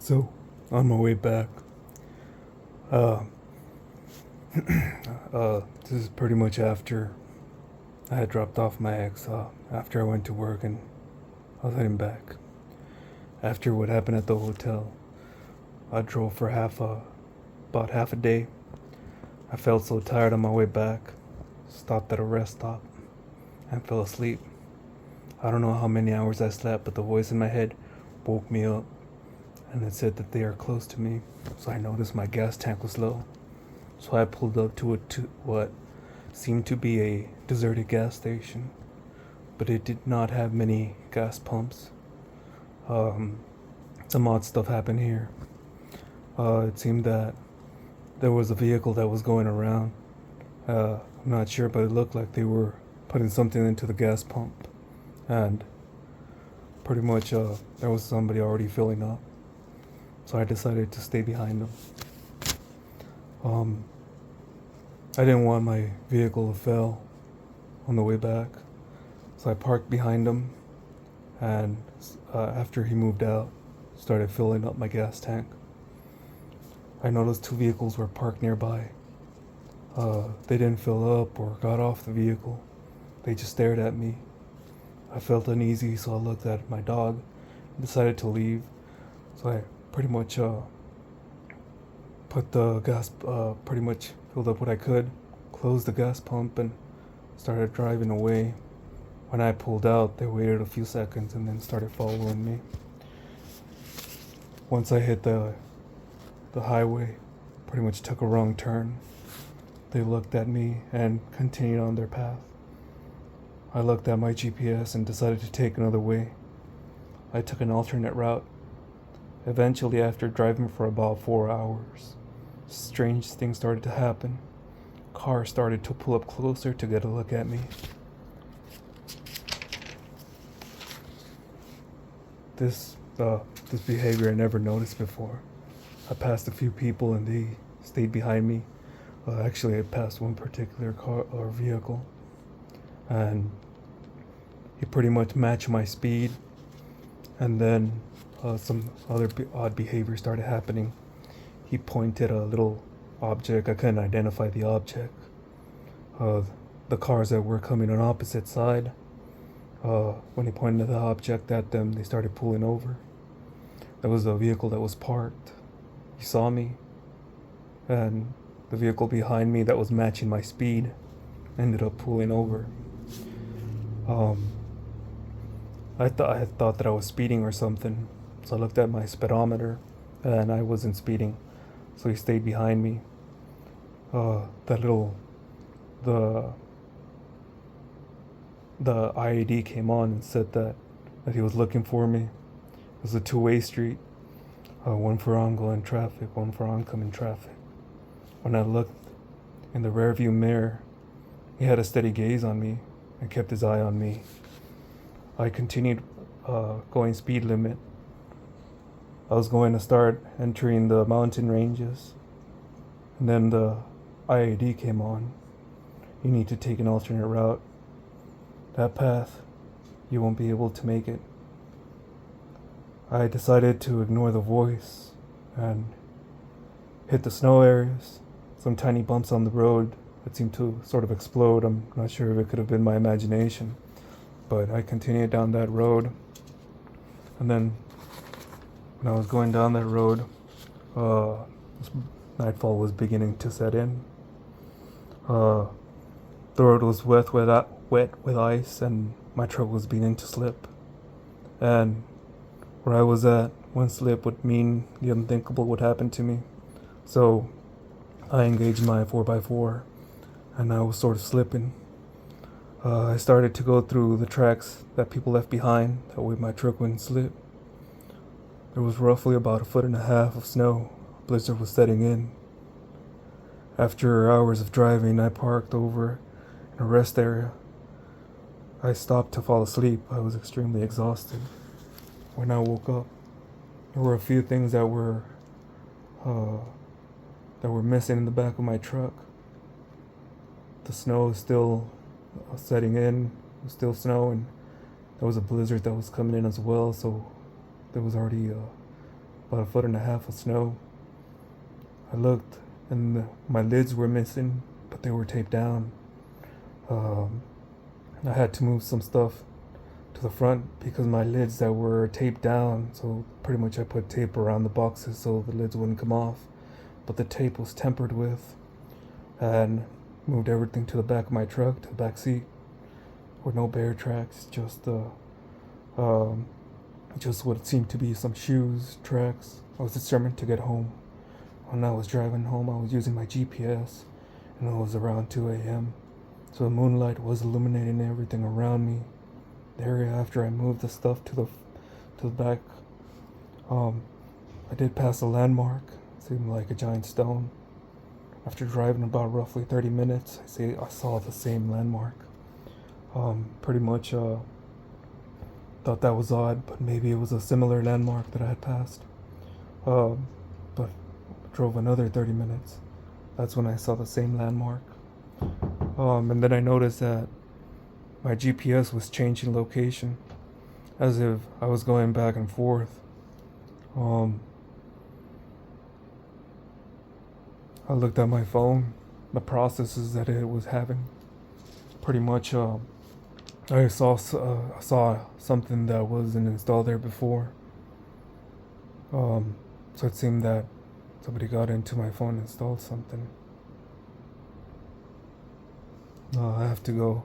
So, on my way back, uh, this is pretty much after I had dropped off my ex, after I went to work and I was heading back. After what happened at the hotel, I drove for about half a day. I felt so tired on my way back, stopped at a rest stop, and fell asleep. I don't know how many hours I slept, but the voice in my head woke me up, and it said that they are close to me. So I noticed my gas tank was low. So I pulled up to what seemed to be a deserted gas station, but it did not have many gas pumps. Um, some odd stuff happened here. It seemed that there was a vehicle that was going around. I'm not sure, but it looked like they were putting something into the gas pump, and pretty much there was somebody already filling up. So I decided to stay behind them. I didn't want my vehicle to fail on the way back, so I parked behind him, and after he moved out, started filling up my gas tank. I noticed two vehicles were parked nearby. They didn't fill up or got off the vehicle. They just stared at me. I felt uneasy, so I looked at my dog and decided to leave. So I pretty much put the gas, pretty much filled up what I could, closed the gas pump, and started driving away. When I pulled out, they waited a few seconds and then started following me. Once I hit the highway, pretty much took a wrong turn. They looked at me and continued on their path. I looked at my GPS and decided to take another way. I took an alternate route. Eventually, after driving for about 4 hours, strange things started to happen. Cars started to pull up closer to get a look at me. This behavior I never noticed before. I passed a few people and they stayed behind me. Actually, I passed one particular car or vehicle, and he pretty much matched my speed. And then some other odd behavior started happening. He pointed a little object. I couldn't identify the object. The cars that were coming on opposite side, when he pointed the object at them, they started pulling over. There was a vehicle that was parked. He saw me, and the vehicle behind me that was matching my speed ended up pulling over. I thought that I was speeding or something, so I looked at my speedometer, and I wasn't speeding, so he stayed behind me. The the IAD came on and said that he was looking for me. It was a two-way street, one for ongoing traffic, one for oncoming traffic. When I looked in the rearview mirror, he had a steady gaze on me and kept his eye on me. I continued going speed limit. I was going to start entering the mountain ranges, and then the IAD came on. You need to take an alternate route. That path, you won't be able to make it. I decided to ignore the voice and hit the snow areas, some tiny bumps on the road that seemed to sort of explode. I'm not sure if it could have been my imagination, but I continued down that road. And then when I was going down that road, nightfall was beginning to set in. The road was wet with ice, and my truck was beginning to slip. And where I was at, one slip would mean the unthinkable would happen to me. So I engaged my 4x4, and I was sort of slipping. I started to go through the tracks that people left behind, that way my truck wouldn't slip. There was roughly about 1.5 feet of snow. A blizzard was setting in. After hours of driving, I parked over in a rest area. I stopped to fall asleep. I was extremely exhausted. When I woke up, there were a few things that were missing in the back of my truck. The snow was still setting in. It was still snow, and there was a blizzard that was coming in as well, so there was already about a foot and a half of snow. I looked, and my lids were missing, but they were taped down. Um, I had to move some stuff to the front because my lids that were taped down, so pretty much I put tape around the boxes so the lids wouldn't come off, but the tape was tempered with, and moved everything to the back of my truck, to the back seat, with no bear tracks, um, just what seemed to be some shoes tracks. I was determined to get home. When I was driving home, I was using my GPS, and it was around 2 a.m. So the moonlight was illuminating everything around me. The area after I moved the stuff to the back, I did pass a landmark. It seemed like a giant stone. After driving about roughly 30 minutes, I saw the same landmark. Pretty much thought that was odd, but maybe it was a similar landmark that I had passed. But drove another 30 minutes. That's when I saw the same landmark. And then I noticed that my GPS was changing location, as if I was going back and forth. I looked at my phone, the processes that it was having. Pretty much, I saw something that wasn't installed there before. So it seemed that somebody got into my phone and installed something. I have to go.